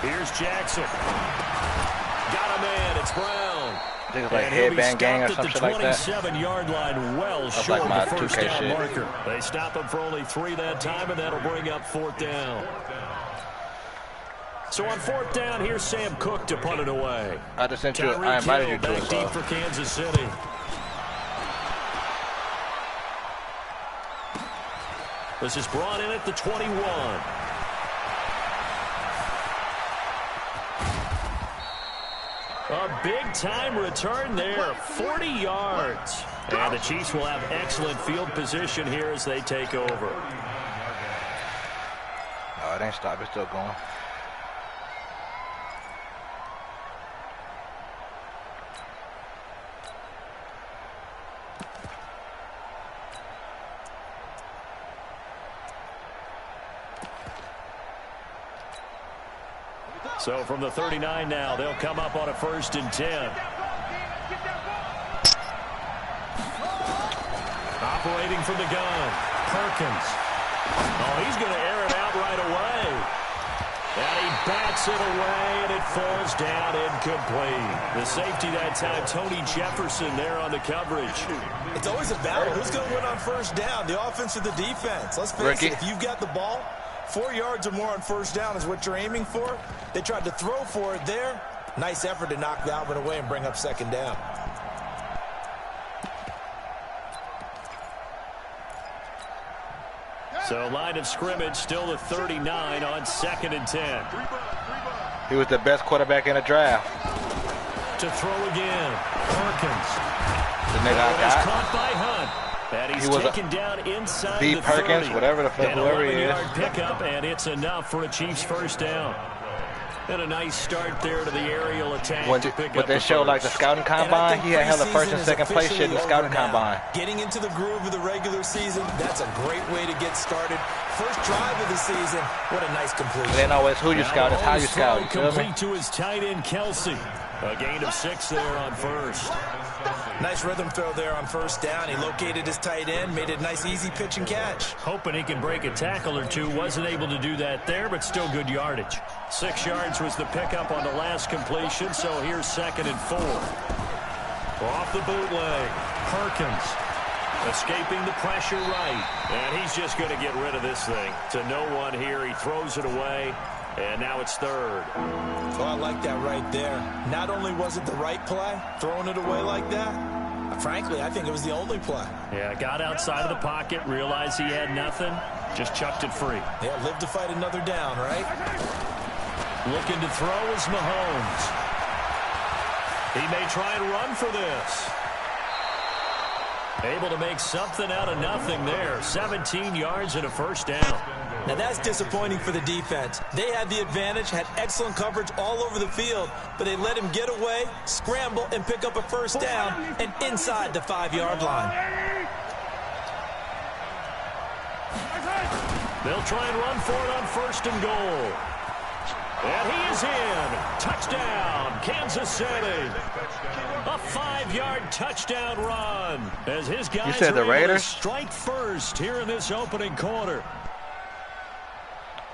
Here's Jackson. Got a man. It's Brown. I think it's like headband gang or something like that. 27-yard line, well short of the first down marker. They stop him for only 3 that time, and that'll bring up 4th down. So on 4th down, here's Sam Cook to punt it away. I just sent you. I invited you to back deep for Kansas City. This is brought in at the 21. A big-time return there, 40 yards. And the Chiefs will have excellent field position here as they take over. Oh, it ain't stopped. It's still going. So from the 39 now, they'll come up on a 1st and 10. Operating from the gun, Perkins. Oh, he's going to air it out right away. And he bats it away, and it falls down incomplete. The safety that time, Tony Jefferson there on the coverage. It's always a battle. Who's going to win on 1st down, the offense or the defense? Let's face it, if you've got the ball, 4 yards or more on 1st down is what you're aiming for. They tried to throw for it there. Nice effort to knock Dalvin away and bring up 2nd down. So line of scrimmage still the 39 on 2nd and 10. He was the best quarterback in the draft. To throw again, Perkins. The nigga I got. Caught by Hunt. And he's taken down inside the Perkins, 30. whatever the fuck, whoever he is. 11-yard pickup, and it's enough for a Chiefs 1st down. And a nice start there to the aerial attack. But they show like the scouting combine, he had held the 1st and 2nd place shit in the scouting combine. Getting into the groove of the regular season, that's a great way to get started. First drive of the season, what a nice completion. It ain't always who you scout, it's how you scout. You feel me? Complete to his tight end, Kelsey. A gain of 6 there on 1st. Nice rhythm throw there on 1st down. He located his tight end, made it a nice easy pitch and catch. Hoping he can break a tackle or two. Wasn't able to do that there, but still good yardage. 6 yards was the pickup on the last completion, so here's 2nd and 4. Off the bootleg, Perkins escaping the pressure right. And he's just going to get rid of this thing. To no one here, he throws it away. And now it's 3rd. Oh, I like that right there. Not only was it the right play, throwing it away like that, frankly, I think it was the only play. Yeah, got outside of the pocket, realized he had nothing, just chucked it free. Yeah, live to fight another down, right? Looking to throw is Mahomes. He may try and run for this. Able to make something out of nothing there. 17 yards and a 1st down. Now that's disappointing for the defense. They had the advantage, had excellent coverage all over the field, but they let him get away, scramble, and pick up a 1st down and inside the 5-yard line. They'll try and run for it on 1st and goal. And he is in. Touchdown, Kansas City. A 5-yard touchdown run as his guys you said the Raiders? Strike first here in this opening quarter.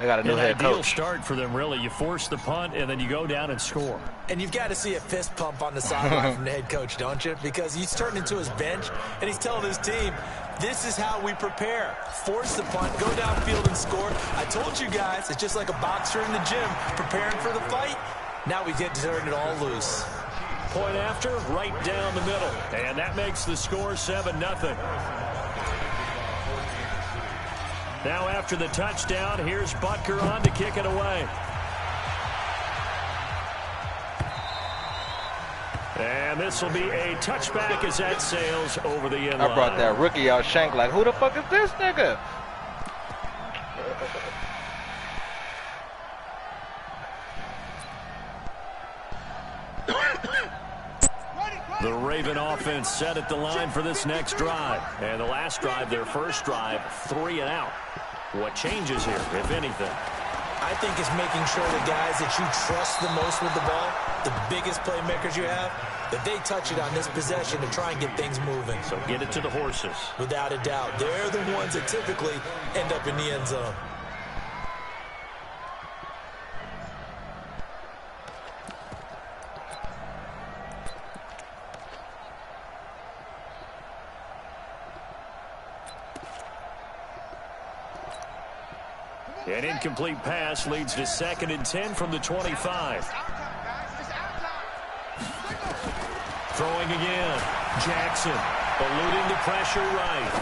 They got a new head coach. Start for them, really. You force the punt, and then you go down and score. And you've got to see a fist pump on the sideline from the head coach, don't you? Because he's turned into his bench, and he's telling his team, this is how we prepare. Force the punt, go downfield and score. I told you guys, it's just like a boxer in the gym preparing for the fight. Now we get to turn it all loose. Point after, right down the middle. And that makes the score 7-0. Now after the touchdown, here's Butker on to kick it away. And this will be a touchback as that sails over the end line. I brought that rookie out shank like, who the fuck is this nigga? The Raven offense set at the line for this next drive. And the last drive, their first drive, 3 and out. What changes here, if anything? I think it's making sure the guys that you trust the most with the ball, the biggest playmakers you have, that they touch it on this possession to try and get things moving. So get it to the horses. Without a doubt. They're the ones that typically end up in the end zone. An incomplete pass leads to 2nd and 10 from the 25. Throwing again. Jackson eluding the pressure right.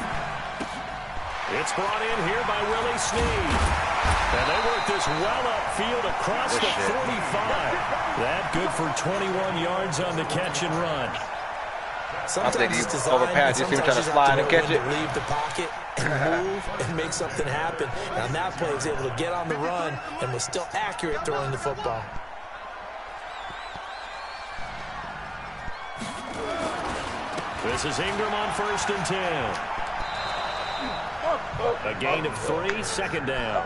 It's brought in here by Willie Snead. And they work this well upfield across the 45. That good for 21 yards on the catch and run. Sometimes it's designed, overpass. You see him trying to slide and catch it. Leave the pocket and move and make something happen. And on that play, he was able to get on the run and was still accurate throwing the football. This is Ingram on 1st and 10. A gain of 3, 2nd down.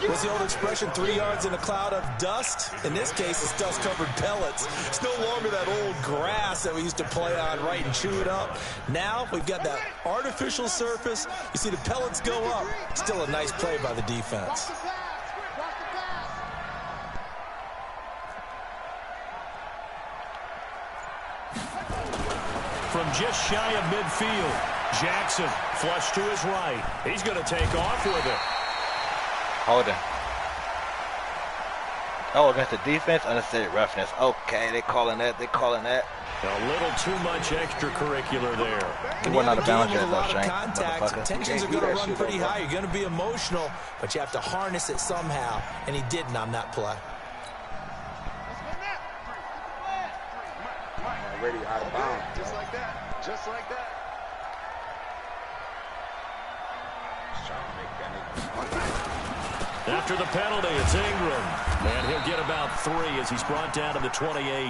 What's the old expression, 3 yards in a cloud of dust? In this case, it's dust-covered pellets. It's no longer that old grass that we used to play on, right, and chew it up. Now we've got that artificial surface. You see the pellets go up. Still a nice play by the defense. From just shy of midfield, Jackson flush to his right. He's going to take off with it. Hold it. Oh, against the defense, unnecessary roughness. Okay, they calling that. They calling that. A little too much extracurricular there. He wasn't out of bounds yet, though, Shane. Contact. Tensions are going to run pretty high. You're going to be emotional, but you have to harness it somehow, and he didn't on that play. Already out of bounds. Just like that. Just like that. After the penalty, it's Ingram. And he'll get about 3 as he's brought down to the 28.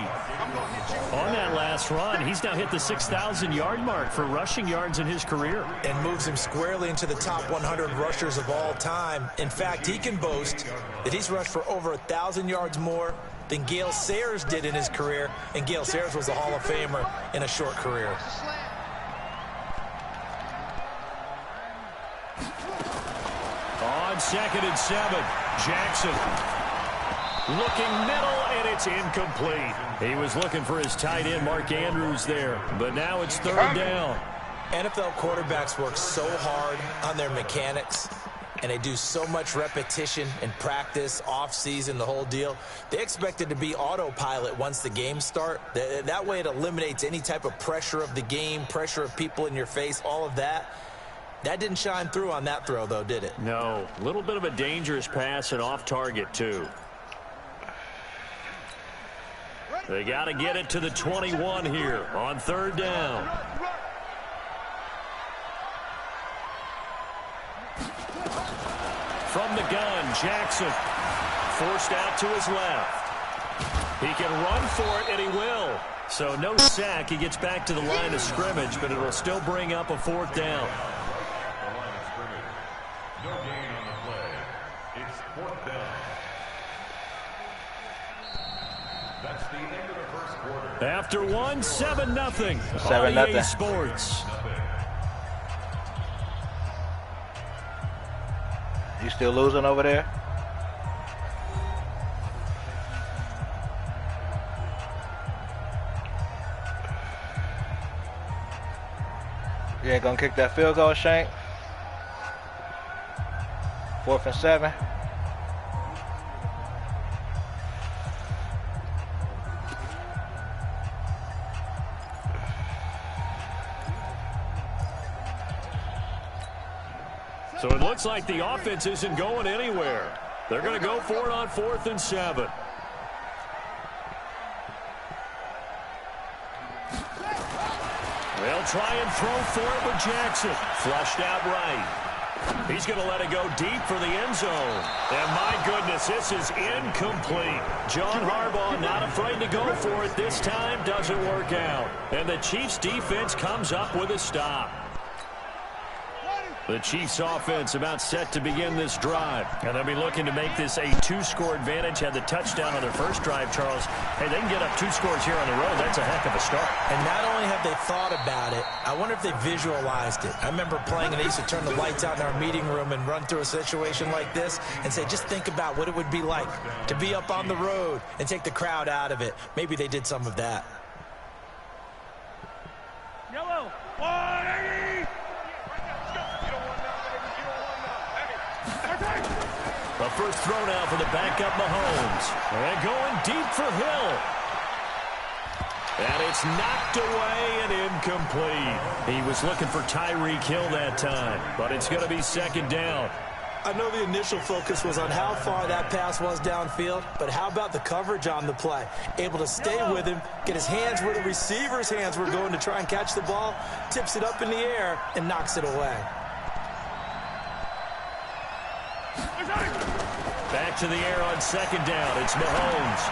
On that last run, he's now hit the 6,000-yard mark for rushing yards in his career. And moves him squarely into the top 100 rushers of all time. In fact, he can boast that he's rushed for over 1,000 yards more than Gale Sayers did in his career. And Gale Sayers was a Hall of Famer in a short career. On 2nd and 7, Jackson looking middle, and it's incomplete. He was looking for his tight end, Mark Andrews, there, but now it's 3rd down. NFL quarterbacks work so hard on their mechanics, and they do so much repetition and practice, off-season, the whole deal. They expect it to be autopilot once the games start. That way it eliminates any type of pressure of the game, pressure of people in your face, all of that. That didn't shine through on that throw, though, did it? No. A little bit of a dangerous pass and off target, too. They got to get it to the 21 here on 3rd down. From the gun, Jackson forced out to his left. He can run for it, and he will. So no sack. He gets back to the line of scrimmage, but it'll still bring up a 4th down. After 1, 7-0. 7-0. Sports. You still losing over there? You ain't gonna kick that field goal, Shank? 4th and 7. So it looks like the offense isn't going anywhere. They're going to go for it on 4th and 7. They'll try and throw for it with Jackson. Flushed out right. He's going to let it go deep for the end zone. And my goodness, this is incomplete. John Harbaugh not afraid to go for it this time. Doesn't work out. And the Chiefs defense comes up with a stop. The Chiefs offense about set to begin this drive. And they'll be looking to make this a 2-score advantage. Had the touchdown on their first drive, Charles. Hey, they can get up 2 scores here on the road. That's a heck of a start. And not only have they thought about it, I wonder if they visualized it. I remember playing and they used to turn the lights out in our meeting room and run through a situation like this and say, just think about what it would be like to be up on the road and take the crowd out of it. Maybe they did some of that. Yellow. 180. A first throw now for the backup Mahomes. And going deep for Hill. And it's knocked away and incomplete. He was looking for Tyreek Hill that time, but it's going to be second down. I know the initial focus was on how far that pass was downfield, but how about the coverage on the play? Able to stay with him, get his hands where the receiver's hands were going to try and catch the ball, tips it up in the air, and knocks it away. Back to the air on second down. It's Mahomes.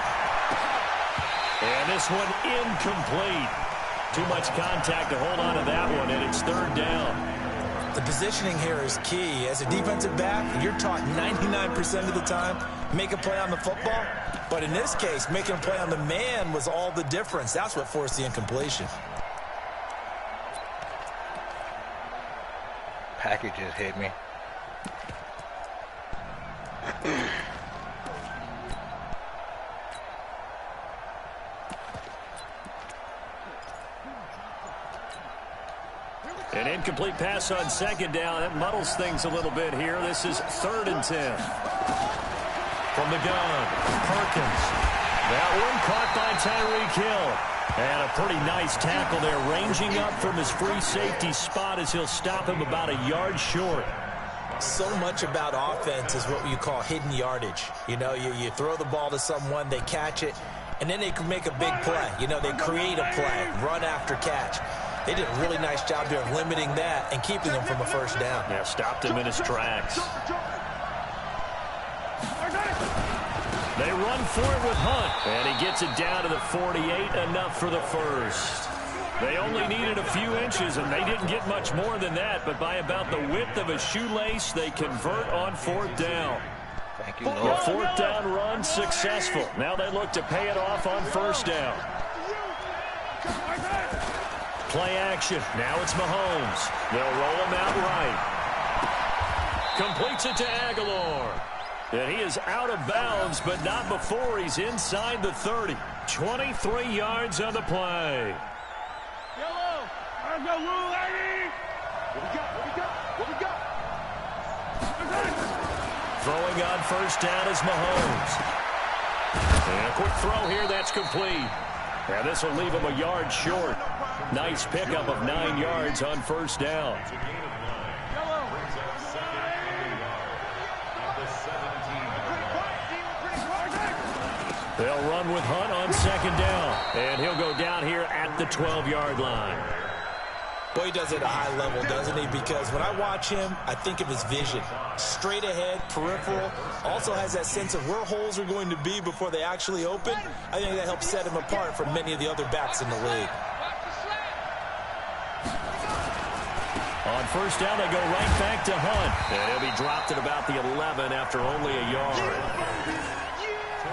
And this one incomplete. Too much contact to hold on to that one, and it's third down. The positioning here is key. As a defensive back, you're taught 99% of the time, make a play on the football. But in this case, making a play on the man was all the difference. That's what forced the incompletion. Package just hit me. An incomplete pass on second down. That muddles things a little bit here. This is 3rd and 10. From the gun, Perkins. That one caught by Tyreek Hill. And a pretty nice tackle there, ranging up from his free safety spot as he'll stop him about a yard short. So much about offense is what you call hidden yardage. You know, you throw the ball to someone, they catch it, and then they can make a big play. You know, they create a play, run after catch. They did a really nice job there of limiting that and keeping him from a first down. Yeah, stopped him in his tracks. They run for it with Hunt, and he gets it down to the 48, enough for the first. They only needed a few inches, and they didn't get much more than that, but by about the width of a shoelace, they convert on 4th down. Thank you, The Lord. 4th down run successful. Now they look to pay it off on 1st down. Play action. Now it's Mahomes. They'll roll him out right. Completes it to Aguilar. And he is out of bounds, but not before he's inside the 30. 23 yards on the play. Yellow. Let's go, Lou, lady. What we got? Throwing on 1st down is Mahomes. And a quick throw here, that's complete. And this will leave him a yard short. Nice pickup of 9 yards on 1st down. They'll run with Hunt on 2nd down. And he'll go down here at the 12-yard line. Boy, he does it at a high level, doesn't he? Because when I watch him, I think of his vision. Straight ahead, peripheral. Also has that sense of where holes are going to be before they actually open. I think that helps set him apart from many of the other backs in the league. On 1st down, they go right back to Hunt. And he'll be dropped at about the 11 after only a yard.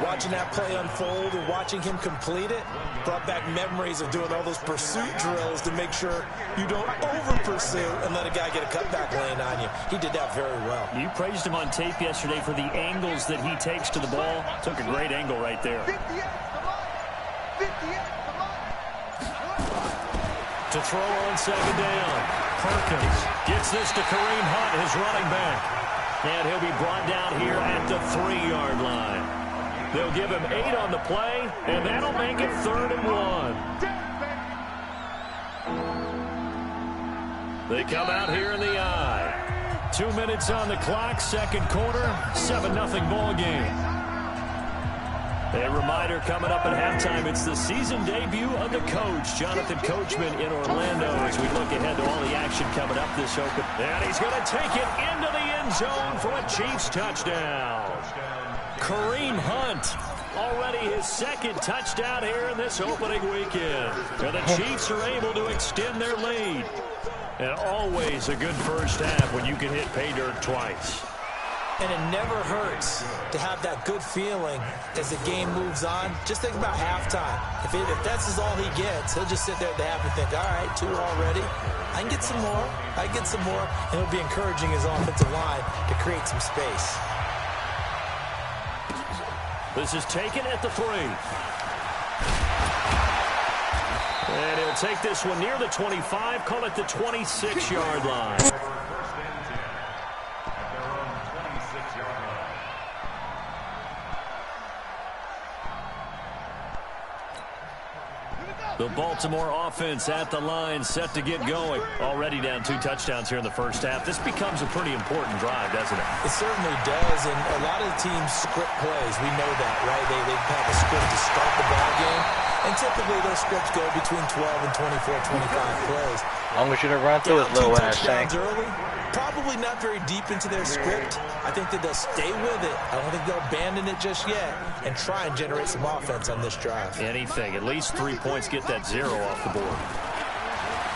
Watching that play unfold and watching him complete it brought back memories of doing all those pursuit drills to make sure you don't over-pursue and let a guy get a cutback lane on you. He did that very well. You praised him on tape yesterday for the angles that he takes to the ball. Took a great angle right there. 58, To throw on 2nd down. Perkins gets this to Kareem Hunt, his running back. And he'll be brought down here at the 3-yard line. They'll give him 8 on the play, and that'll make it 3rd and 1. They come out here in the eye. 2 minutes on the clock, 2nd quarter, 7-0 ball game. A reminder coming up at halftime, it's the season debut of the coach, Jonathan Coachman in Orlando, as we look ahead to all the action coming up this open. And he's going to take it into the end zone for a Chiefs touchdown. Kareem Hunt, already his 2nd touchdown here in this opening weekend. And the Chiefs are able to extend their lead. And always a good first half when you can hit pay dirt twice. And it never hurts to have that good feeling as the game moves on. Just think about halftime. If that's all he gets, he'll just sit there at the half and think, all right, 2 already. I can get some more. I can get some more. And he'll be encouraging his offensive line to create some space. This is taken at the 3. And he'll take this one near the 25, call it the 26-yard line. The Baltimore offense at the line, set to get going. Already down 2 touchdowns here in the first half. This becomes a pretty important drive, doesn't it? It certainly does, and a lot of the teams script plays. We know that, right? They have a script to start the ball game, and typically those scripts go between 12 and 24, 25 plays. As long as you don't run through his little ass thing. Early, probably not very deep into their script. I think that they'll stay with it. I don't think they'll abandon it just yet and try and generate some offense on this drive. Anything. At least 3 points, get that 0 off the board.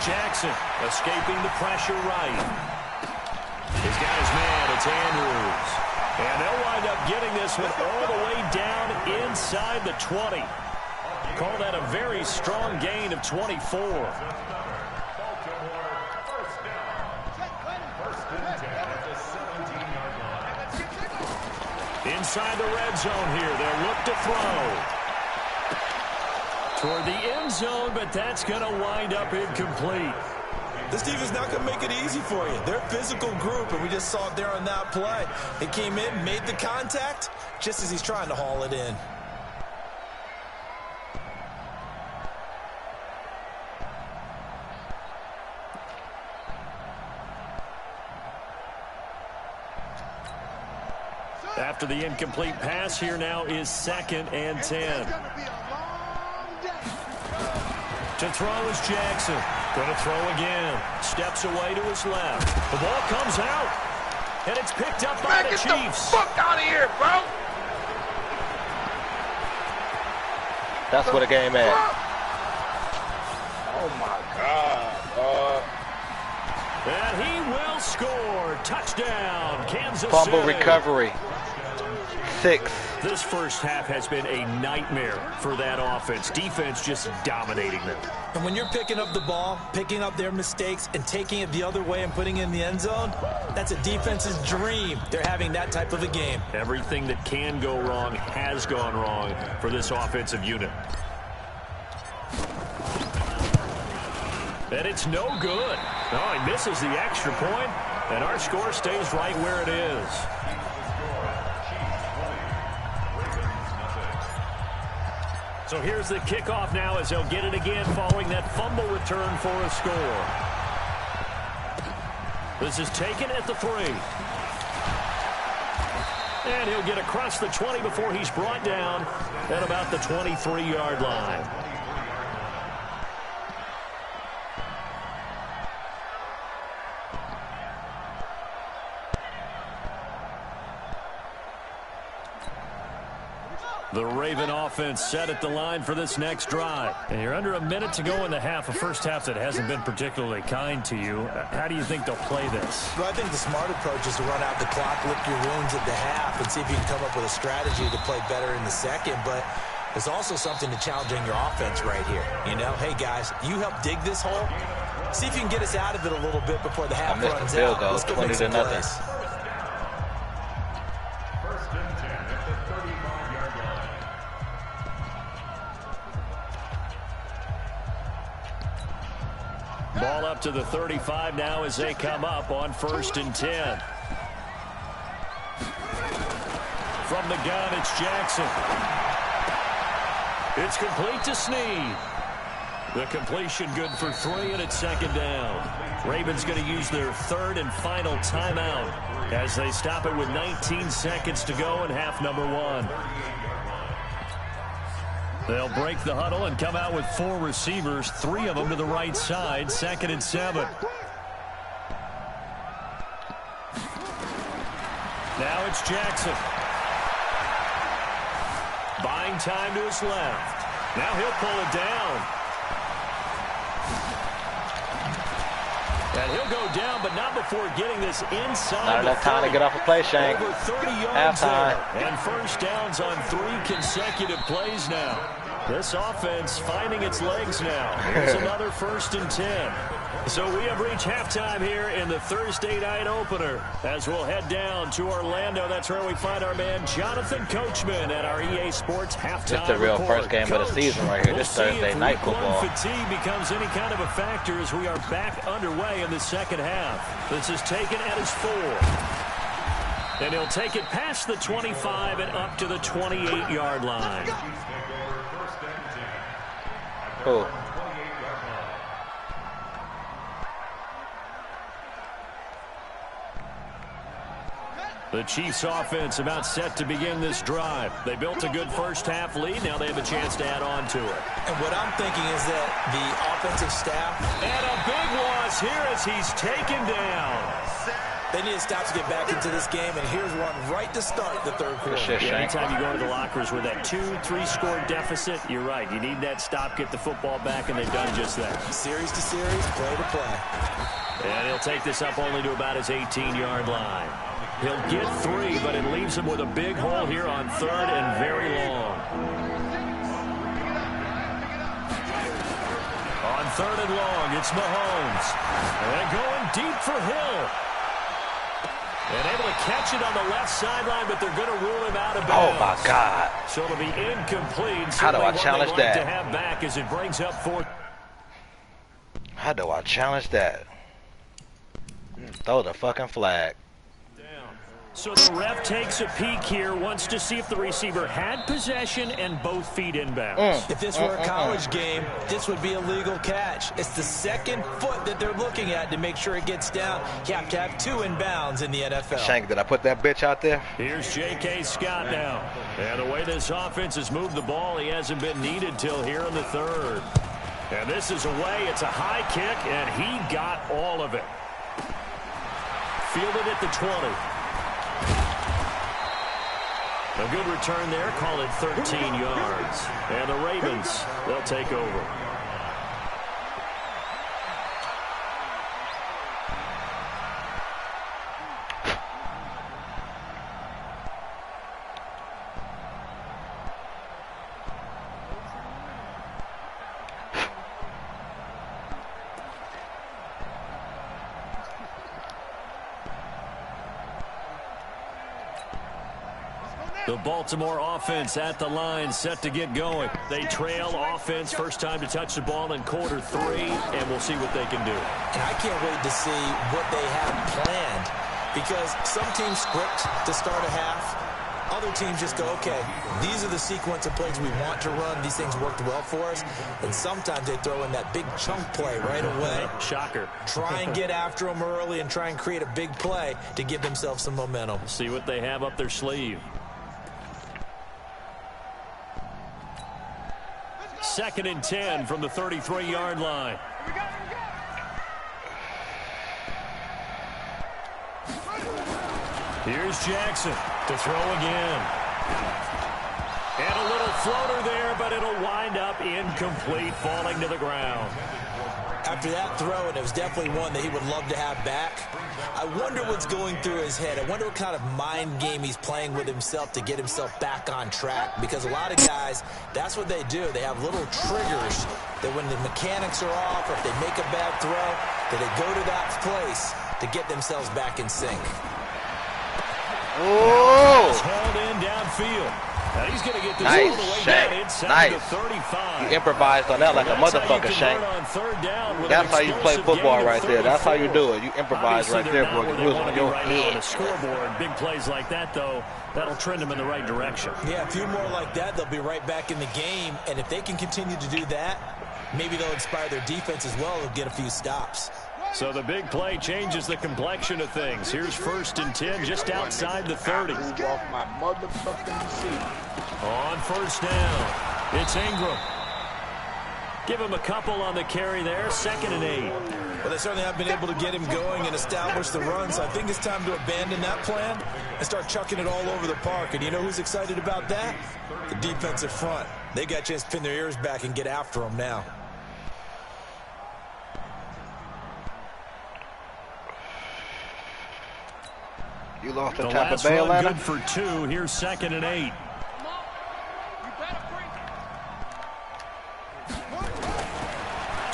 Jackson escaping the pressure right. He's got his man. It's Andrews. And they'll wind up getting this one all the way down inside the 20. Call that a very strong gain of 24. Inside the red zone here. They'll look to throw. Toward the end zone, but that's going to wind up incomplete. This defense not going to make it easy for you. They're a physical group, and we just saw it there on that play. They came in, made the contact, just as he's trying to haul it in. After the incomplete pass, here now is 2nd and 10. To throw is Jackson. Going to throw again. Steps away to his left. The ball comes out. And it's picked up by the Chiefs. Get the fuck out of here, bro. That's what a game is. Oh, my God. And he will score. Touchdown, Kansas Fumble City. recovery. 6. This first half has been a nightmare for that offense. Defense just dominating them. And when you're picking up the ball, picking up their mistakes, and taking it the other way and putting it in the end zone, that's a defense's dream. They're having that type of a game. Everything that can go wrong has gone wrong for this offensive unit. And it's no good. Oh, he misses the extra point, and our score stays right where it is. So here's the kickoff now as they'll get it again following that fumble return for a score. This is taken at the 3. And he'll get across the 20 before he's brought down at about the 23-yard line. The Raven offense set at the line for this next drive. And you're under a minute to go in the half, a first half that hasn't been particularly kind to you. How do you think they'll play this? Well, I think the smart approach is to run out the clock, lick your wounds at the half, and see if you can come up with a strategy to play better in the second. But there's also something to challenging your offense right here. You know, hey, guys, you help dig this hole. See if you can get us out of it a little bit before the half runs out. Let's go 20 to nothing. Ball up to the 35 now as they come up on 1st and 10. From the gun, it's Jackson. It's complete to Snead. The completion good for 3, and it's 2nd down. Ravens going to use their 3rd and final timeout as they stop it with 19 seconds to go in half number 1. They'll break the huddle and come out with 4 receivers, 3 of them to the right side, 2nd and 7. Now it's Jackson. Buying time to his left. Now he'll pull it down. And he'll go down, but not before getting this inside. Not enough time to get off a play, Shane. Over 30 yards there. And first downs on 3 consecutive plays now. This offense finding its legs now. Here's another 1st and 10. So we have reached halftime here in the Thursday night opener. As we'll head down to Orlando, that's where we find our man Jonathan Coachman at our EA Sports halftime. Just the real report. first game of the season right here. This Thursday night football. Fatigue becomes any kind of a factor as we are back underway in the second half. This is taken at his 4. And he'll take it past the 25 and up to the 28-yard line. Cool. The Chiefs offense about set to begin this drive. They built a good first half lead. Now they have a chance to add on to it. And what I'm thinking is that the offensive staff. And a big loss here as he's taken down. They need to stop to get back into this game, and here's one right to start the third quarter. Yeah, anytime you go to the lockers with that 2-3 score deficit, you're right. You need that stop, get the football back, and they've done just that. Series to series, play to play. And he'll take this up only to about his 18-yard line. He'll get 3, but it leaves him with a big hole here on third and very long. On third and long, it's Mahomes. And going deep for Hill. And able to catch it on the left sideline, but they're going to rule him out of bounds. Oh, my God. So it'll be incomplete. How do I challenge that? To have back as it brings up 4th. How do I challenge that? Throw the fucking flag. So the ref takes a peek here, wants to see if the receiver had possession and both feet inbounds. If this were a college game, this would be a legal catch. It's the second foot that they're looking at to make sure it gets down. You have to have 2 inbounds in the NFL. Shank, did I put that bitch out there? Here's J.K. Scott now. And the way this offense has moved the ball, he hasn't been needed till here in the third. And this is away. It's a high kick, and he got all of it. Fielded at the 20. A good return there, call it 13 yards. And the Ravens, they'll take over. The Baltimore offense at the line, set to get going. They trail offense, first time to touch the ball in quarter 3, and we'll see what they can do. And I can't wait to see what they have planned, because some teams script to start a half. Other teams just go, okay, these are the sequence of plays we want to run. These things worked well for us. And sometimes they throw in that big chunk play right away. Shocker. Try and get after them early and try and create a big play to give themselves some momentum. See what they have up their sleeve. 2nd and 10 from the 33-yard line. Here's Jackson to throw again. And a little floater there, but it'll wind up incomplete, falling to the ground. After that throw, and it was definitely one that he would love to have back, I wonder what's going through his head. I wonder what kind of mind game he's playing with himself to get himself back on track. Because a lot of guys, that's what they do. They have little triggers that when the mechanics are off, or if they make a bad throw, that they go to that place to get themselves back in sync. Oh! Hauled in downfield. Now he's going to get this Nice, all the way Shank. down inside Nice. the 35. You improvised on that like a motherfucker, Shank. That's how you play football right there. That's how you do it. You improvise right there, boy. You lose on your head. On the scoreboard, big plays like that, though, that'll trend them in the right direction. Yeah, a few more like that, they'll be right back in the game. And if they can continue to do that, maybe they'll inspire their defense as well. They'll get a few stops. So the big play changes the complexion of things. Here's 1st and 10 just outside the 30. Off my motherfucking seat. On 1st down, it's Ingram. Give him a couple on the carry there. 2nd and 8. Well, they certainly have been able to get him going and establish the run, so I think it's time to abandon that plan and start chucking it all over the park. And you know who's excited about that? The defensive front. They got a chance to pin their ears back and get after them now. You lost to The Tampa last Bay, run Atlanta? good for 2. Here's 2nd and 8.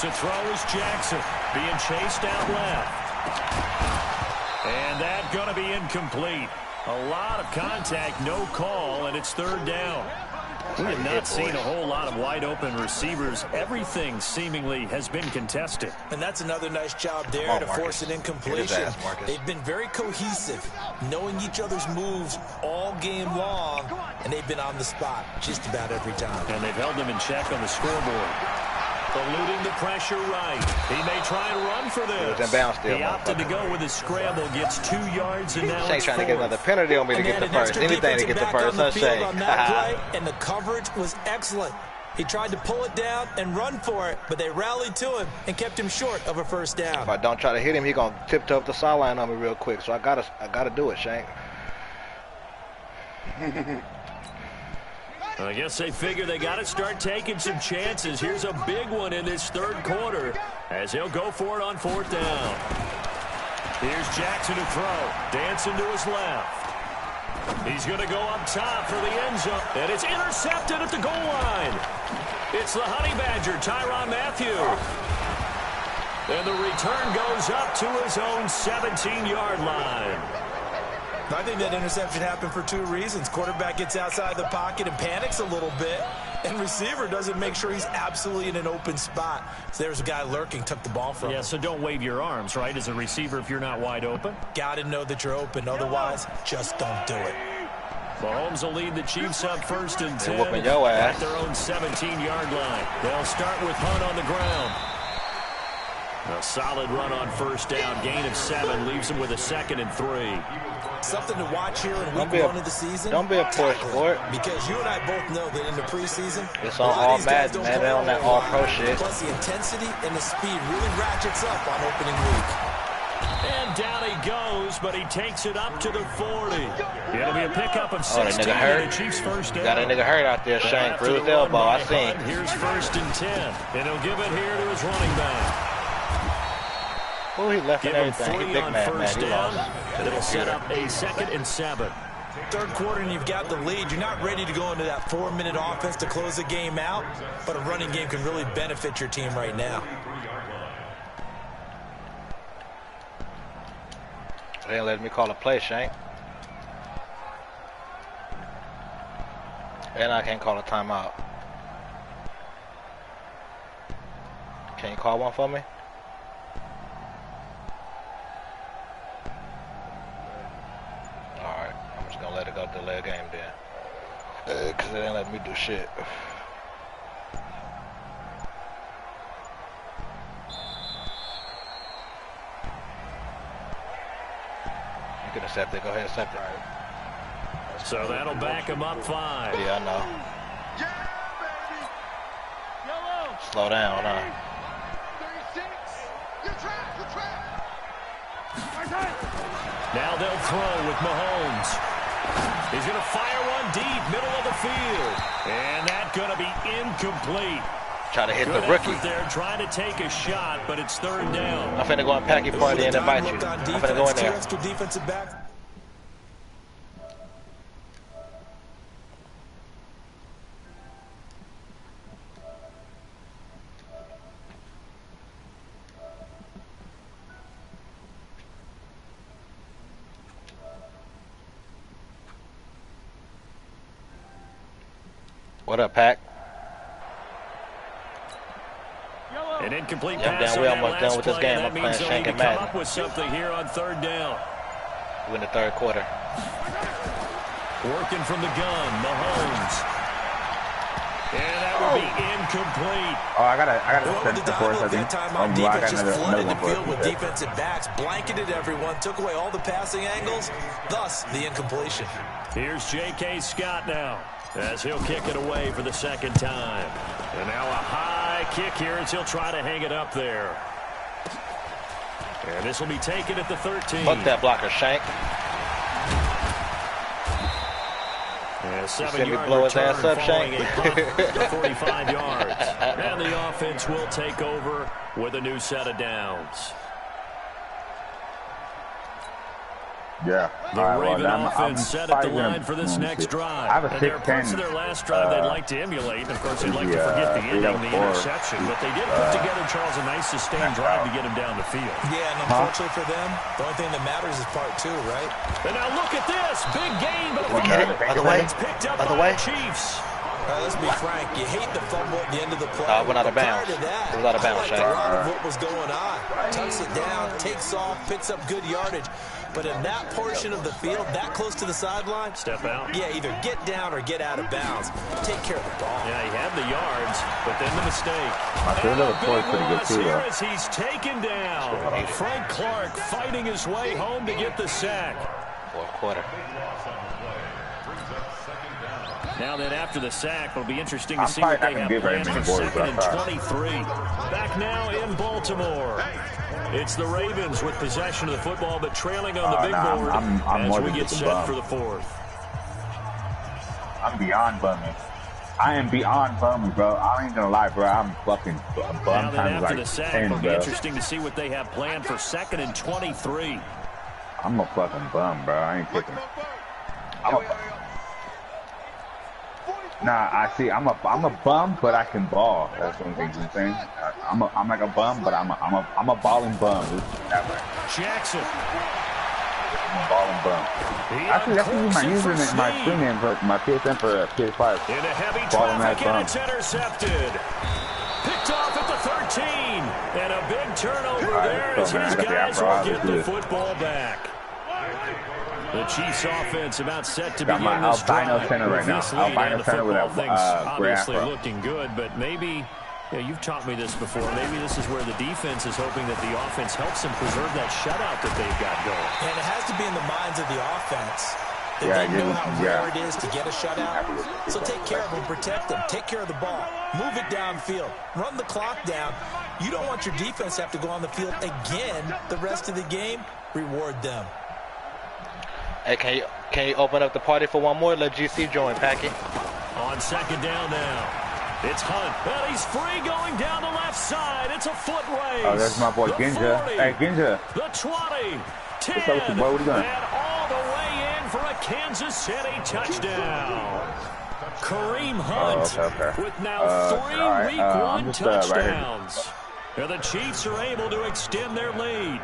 To throw is Jackson, being chased out left. And that going to be incomplete. A lot of contact, no call, and it's 3rd down. We have not seen a whole lot of wide-open receivers. Everything seemingly has been contested. And that's another nice job there to force an incompletion. They've been very cohesive, knowing each other's moves all game long, and they've been on the spot just about every time. And they've held them in check on the scoreboard. Eluding the pressure right. He may try and run for this. He was in bounds still, he opted to go with his scramble, gets 2 yards, and now Shane it's trying 4th. to get another penalty on me to get the first. Anything to get the first. Huh, Shane? And the coverage was excellent. He tried to pull it down and run for it, but they rallied to him and kept him short of a first down. If I don't try to hit him, he gonna tiptoe up the sideline on me real quick. So I gotta do it, Shane. I guess they figure they got to start taking some chances. Here's a big one in this 3rd quarter as he'll go for it on 4th down. Here's Jackson to throw. Dancing to his left. He's going to go up top for the end zone. And it's intercepted at the goal line. It's the Honey Badger, Tyrann Mathieu. And the return goes up to his own 17-yard line. I think that interception happened for 2 reasons. Quarterback gets outside the pocket and panics a little bit, and receiver doesn't make sure he's absolutely in an open spot. So there's a guy lurking, took the ball from him. Yeah, so don't wave your arms, right, as a receiver if you're not wide open. Got to know that you're open. Otherwise, just don't do it. Mahomes will lead the Chiefs up 1st and 10. They're whooping your ass. At their own 17-yard line. They'll start with Hunt on the ground. A solid run on 1st down. Gain of 7 leaves him with a 2nd and 3. Something to watch here in week 1 of the season. Don't be a push sport. Because you and I both know that in the preseason, it's on all Madden, man. They're on that all pro shit. Plus the intensity and the speed really ratchets up on opening week. And down he goes, but he takes it up to the 40. It'll be a pickup of 16 that nigga hurt. and the Chiefs' first down. Got a nigga hurt out there, Shane. Through his elbow, I seen. Here's 1st and 10. And he'll give it here to his running back. Oh, he left Give and him everything. 3 He big on man, 1st He down. lost. And it'll set up a 2nd and 7. 3rd quarter and you've got the lead. You're not ready to go into that 4-minute offense to close the game out, but a running game can really benefit your team right now. They ain't letting me call a play, Shane. And I can't call a timeout. Can you call one for me? Alright, I'm just gonna let it go delay a game then. Cause it ain't letting me do shit. You can accept it, go ahead and accept it. So that'll back him up 5. Yeah, I know. Slow down, huh? 36. Now they'll throw with Mahomes. He's going to fire one deep, middle of the field. And that's going to be incomplete. Try to hit Good the rookie. They're trying to take a shot, but it's 3rd down. I'm finna go and pack your party and invite you. I'm finna go in there. 2 extra defensive backs. What up, Pac? An incomplete Yeah, pass damn, on we that almost done last with this play, game. and I'm that playing means they'll need Shank to and come Madden. up with something here on 3rd down. We're in the 3rd quarter. Working from the gun, Mahomes. And that will be incomplete. Oh, I gotta With the send for us, I that think. time on I defense got just another flooded the one for field with us. defensive backs, blanketed everyone, took away all the passing angles, thus the incompletion. Here's J.K. Scott now, as he'll kick it away for the 2nd time. And now a high kick here as he'll try to hang it up there. And this will be taken at the 13. Fuck that blocker, Shank. And a You 7-yard blow his return ass up, following Shank? a punt to 45 yards. And the offense will take over with a new set of downs. Yeah. The Raven offense set at the line for this next drive. I have a And there are parts 6'10", of their last drive they'd like to emulate. And, of course, they'd like to forget the ending, the interception. But they did put together, Charles, a nice sustained drive to get him down the field. Yeah, and unfortunately for them, the only thing that matters is part 2, right? And now look at this. Big gain, but We get it. Other way. it's picked up Other by way. the Chiefs. Let's be frank. You hate the fumble at the end of the play. Went out of bounds. It was out of bounds, Shaq. A lot of what was going on. Tucks it down, takes off, picks up good yardage. But in that portion of the field, that close to the sideline, step out. Yeah, either get down or get out of bounds. Take care of the ball. Yeah, he had the yards, but then the mistake. My field was pretty good too, though. As he's taken down. Frank Clark fighting his way home to get the sack. Fourth quarter. Now then, after the sack, it'll be interesting to see what they have planned for 2nd and 23. Back now in Baltimore. It's the Ravens with possession of the football, but trailing on the big board as we get set for the 4th. I'm beyond bumming. I am beyond bumming, bro. I ain't gonna lie, bro. I'm fucking bummed. Now then, after like the sack, 10, it'll be bro. interesting to see what they have planned for 2nd and 23. I'm a fucking bum, bro. I ain't kicking. Nah, I see. I'm a bum, but I can ball. That's one thing I'm saying. I'm like a bum, but I'm a balling bum. That way. Jackson. I'm a balling bum. Actually, that's my username, my screen name for my PSN for PS5. In a heavy Balling traffic, that and it's intercepted. Picked off at the 13, and a big turnover there as his guys will get the football back. The Chiefs offense about set to begin this drive. Center right now. Albino center with a obviously looking good, but maybe you've taught me this before. Maybe this is where the defense is hoping that the offense helps them preserve that shutout that they've got going. And it has to be in the minds of the offense that they know how rare it is to get a shutout. So take care of them, protect them, take care of the ball, move it downfield, run the clock down. You don't want your defense to have to go on the field again the rest of the game. Reward them. Hey, can you open up the party for one more? Let GC join, Packy. On 2nd down now. It's Hunt. Well, he's free going down the left side. It's a foot race. Oh, that's my boy Ginja. Hey, Ginja. The 20, 10, what's up with you, boy? What are you doing? and all the way in for a Kansas City touchdown. Kareem Hunt with now 3 Week 1 touchdowns. Now the Chiefs are able to extend their lead.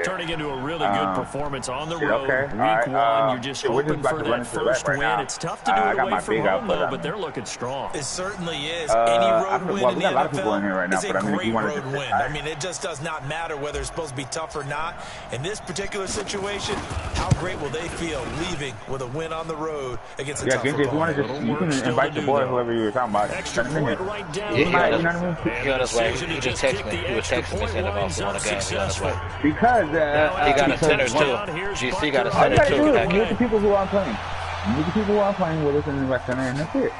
Turning into a really good performance on the road. Week 1, you're just hoping for that first win. It's tough to do it away from home, though, but they're looking strong. It certainly is. Any road win in the NFL is a great road win. I mean, it just does not matter whether it's supposed to be tough or not. In this particular situation, how great will they feel leaving with a win on the road against a tough opponent? You can invite the boy, whoever you were talking about. Extra point right down. He on his way. He just texted me. He was texting me saying about one game. He on his way. Because he got a center too. GC got a center too. Meet the people who I'm playing. Meet the people who I'm playing with us in the rest center, and that's it.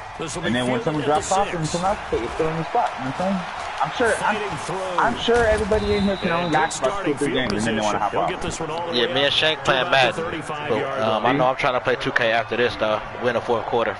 And then when someone drops off and someone else it's still in the spot. You know what I'm saying? I'm sure everybody in here can only last about 2 or 3 games, and then they want to hop off. Yeah, me and Shank playing Madden. I know I'm trying to play 2K after this though. Win the 4th quarter.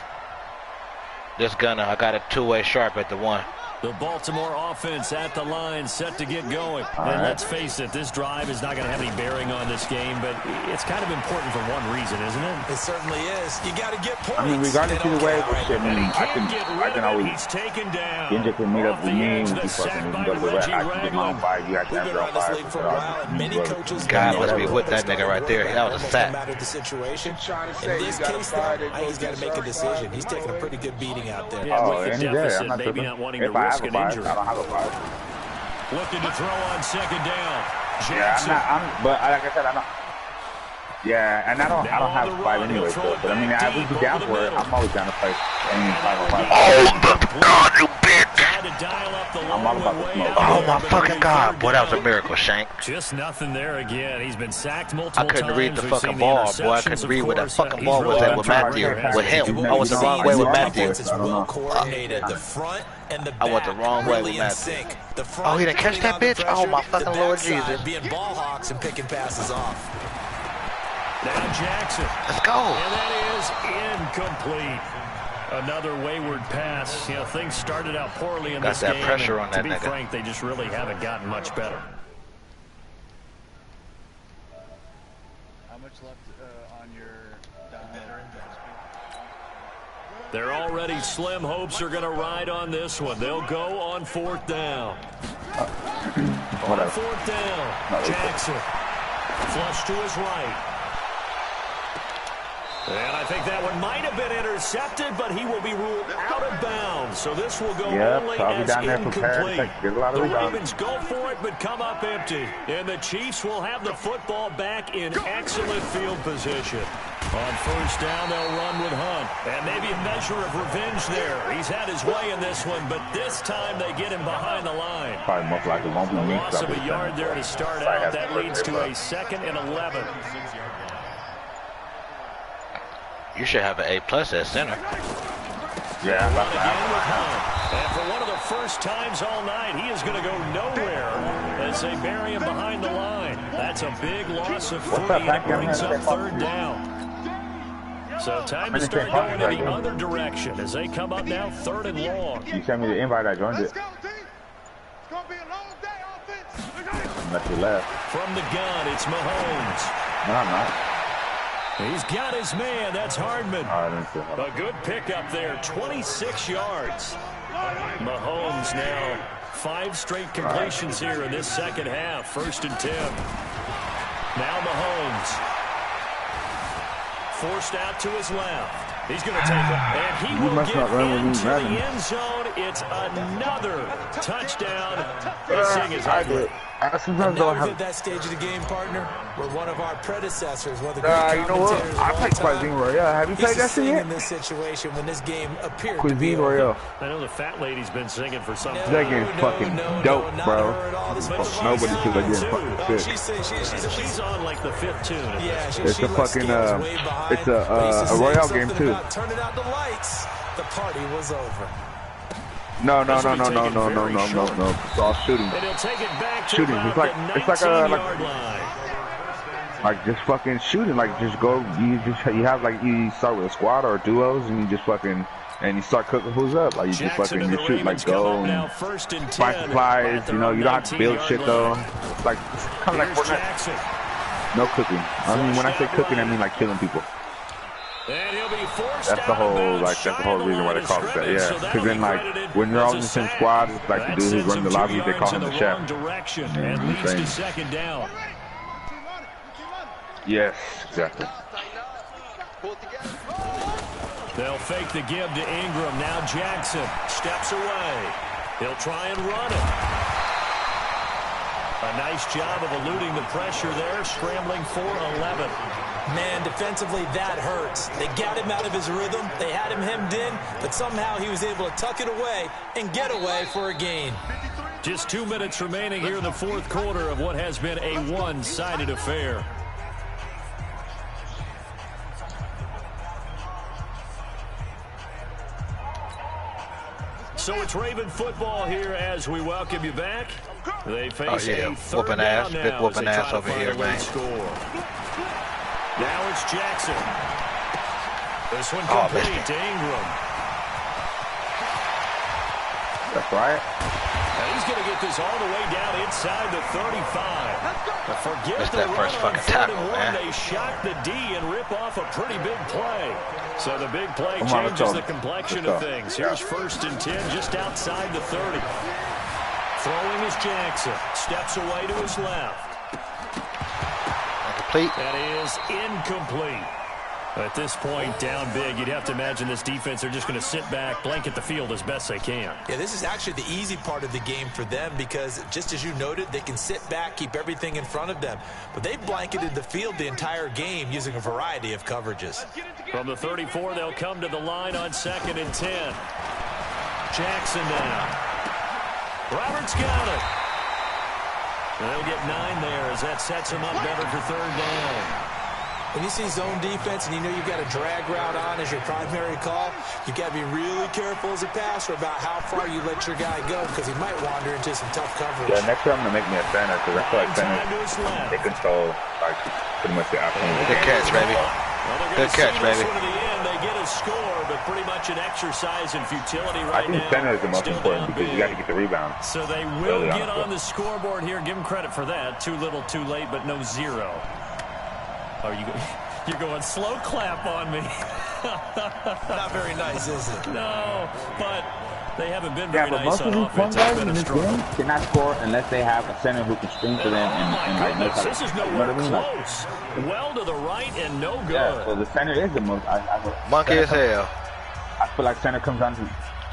This gunner, I got a 2-way sharp at the 1. The Baltimore offense at the line, set to get going. And let's face it, this drive is not going to have any bearing on this game, but it's kind of important for one reason, isn't it? It certainly is. You got to get points. I mean, regardless of the way, I can always. He's taken down. Ginja can meet up with me. We can fucking go to the rest. I can get my own 5. You got to have your own 5. God must be with that nigga right there. That was a sack. In this case, though, I think he's got to make a decision. He's taking a pretty good beating out there. Yeah, with the deficit, maybe not wanting to risk an injury. I don't have a 5. Looking to throw on 2nd down. Jackson. Yeah, but like I said, I don't. Yeah, and I don't have 5 anyway. So, but I mean, I would be down for it. I'm always down to play any 5 on 5. Oh my God, you bitch! I'm all about the smoke. Oh my fucking God, boy, that was a miracle, Shank. Just nothing there again. He's been sacked multiple times. I couldn't read the fucking ball, boy. I couldn't read where that fucking ball was at with Matthew. With him, I was the wrong way with Matthew. I went the wrong way with Matthew. Oh, he didn't catch that bitch? Oh my fucking Lord Jesus. Being ball hawks and picking passes off. Now Jackson. Let's go. And that is incomplete. Another wayward pass. You know, things started out poorly in this game. Got that pressure on that nigga. To be frank, they just really haven't gotten much better. How much left on your downhill? They're already slim hopes are going to ride on this one. They'll go on 4th down. On 4th down, Jackson. Flush to his right. And I think that one might have been intercepted, but he will be ruled out of bounds. So this will go only as incomplete. The Ravens go for it, but come up empty. And the Chiefs will have the football back in excellent field position. On first down, they'll run with Hunt. And maybe a measure of revenge there. He's had his way in this one, but this time they get him behind the line. Probably most likely won't be a loss of a yard there to start out. That leads to a 2nd and 11. You should have an A+ at center. Yeah, and for one of the first times all night, he is going to go nowhere as they bury him behind the line. That's a big loss of 3 that brings up 3rd down. So time to start going in the other direction as they come up now 3rd and long. You sent me the invite, I joined it. It's going to be a long day offense. Unless you left. From the gun, it's Mahomes. No, I'm not. He's got his man. That's Hardman. A good pickup there. 26 yards. Mahomes now 5 straight completions here in this second half. 1st and 10. Now Mahomes. Forced out to his left. He's going to take it. And he will get into the end zone. It's another touchdown. This thing is over. Sometimes now we've hit that stage of the game, partner, where one of our predecessors, one of the great you know what? I played Cuisine Royale. Have you played that shit yet? In this situation when this game appeared Cuisine Royale. I know the fat lady's been singing for some time. That game's fucking dope, bro. Nobody should have getting fucking sick. She's on like the 5th tune. Yeah, it's a fucking it's a Royale game too. Turning out the lights, the party was over. No. It's all shooting. Shooting. It's like just fucking shooting. Like just go. You have like you start with a squad or duos, and you just fucking and you start cooking who's up. Like you just fucking you shoot like go and find supplies. You know you don't have to build shit though. It's like it's kind of like Fortnite. No cooking. I mean when I say cooking, I mean like killing people. That's the whole reason why they call it that, yeah. Because then like when you're all in the same squad, it's like the dude who's running the lobby, they call him the chef. Down. Yes, exactly. They'll fake the give to Ingram. Now Jackson steps away. He'll try and run it. A nice job of eluding the pressure there, scrambling for 11. Man, defensively, that hurts. They got him out of his rhythm. They had him hemmed in, but somehow he was able to tuck it away and get away for a gain. Just 2 minutes remaining here in the 4th quarter of what has been a one-sided affair. So it's Raven football here as we welcome you back. They face a 3rd down now. Big whooping ass over here, man. Now it's Jackson. This one complete to Ingram. That's right. And he's going to get this all the way down inside the 35. But forget that's the that first fucking tackle, man. They shock the D and rip off a pretty big play. So the big play changes the complexion of things. Here's 1st and 10 just outside the 30. Throwing is Jackson. Steps away to his left. That is incomplete. At this point, down big, you'd have to imagine this defense, they're just going to sit back, blanket the field as best they can. Yeah, this is actually the easy part of the game for them because, just as you noted, they can sit back, keep everything in front of them. But they blanketed the field the entire game using a variety of coverages. From the 34, they'll come to the line on 2nd and 10. Jackson now. Roberts got it. They'll get 9 there as that sets them up better for 3rd down. When you see zone defense and you know you've got a drag route on as your primary call, you've got to be really careful as a passer about how far you let your guy go because he might wander into some tough coverage. Yeah, next year I'm going to make me a center because I feel like centers, they control like pretty much the outcome. Good catch, baby. Good catch, baby. They get a score, but pretty much an exercise in futility right now. I think center is the most important because you got to get the rebound. So they will get on the scoreboard here. Give them credit for that. Too little, too late, but no 0. Are you You're going slow clap on me. Not very nice, is it? No, but they haven't been very nice most on of these offense. guys in this game cannot score unless they have a center who can string for them. And like, goodness, this is nowhere close. Well to the right and no good. Yeah, so the center is the most. Monkey as hell. I feel like center comes down to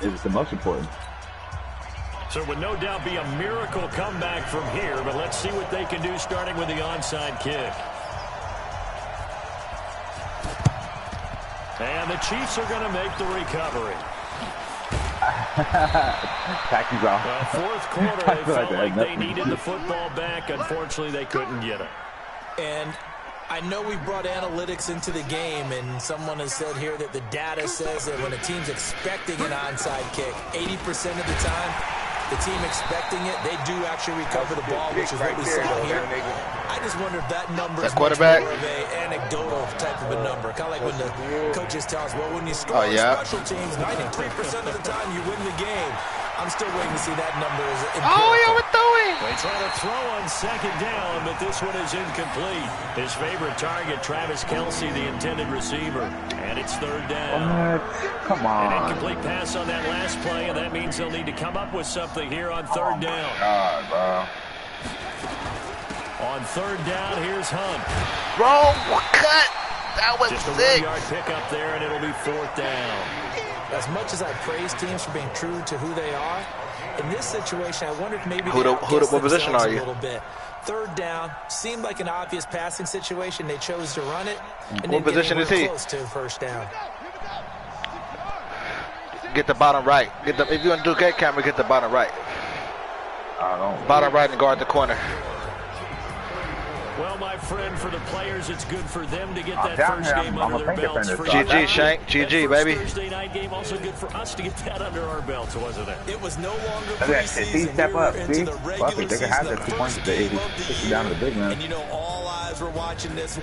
is the most important. So it would no doubt be a miracle comeback from here, but let's see what they can do starting with the onside kick. And the Chiefs are going to make the recovery. Well, fourth quarter, they felt like they needed the football back. Unfortunately, they couldn't get it. And I know we brought analytics into the game, and someone has said here that the data says that when a team's expecting an onside kick, 80% of the time, the team expecting it, they do actually recover the ball, which is what we saw here. I just wonder if that number is much more of an anecdotal type of a number. Kind of like when the coaches tell us, well, when you score on special teams, 93% of the time you win the game. I'm still waiting to see that number. They try to throw on second down, but this one is incomplete. His favorite target, Travis Kelce, the intended receiver. And it's third down. Come on. An incomplete pass on that last play, and that means they'll need to come up with something here on third down. God, bro. On third down, here's Hunt. Wrong cut. That was just a sick. 1-yard pickup there, and it'll be fourth down. As much as I praise teams for being true to who they are, in this situation, I wonder if maybe what position are you? A little bit. Third down seemed like an obvious passing situation. They chose to run it, and what position is he? Close to first down. Get the bottom right. If you want to do gate camera, get the bottom right. Bottom right and guard the corner. Well, my friend, for the players, it's good for them to get that first game under their belts. GG, Shank. GG, baby. Thursday night game, also good for us to get that under our belts, wasn't it? It was no longer preseason. Step up, see? Fuck it, they can have that 2 points. They down to the big man. And you know, all eyes were watching this.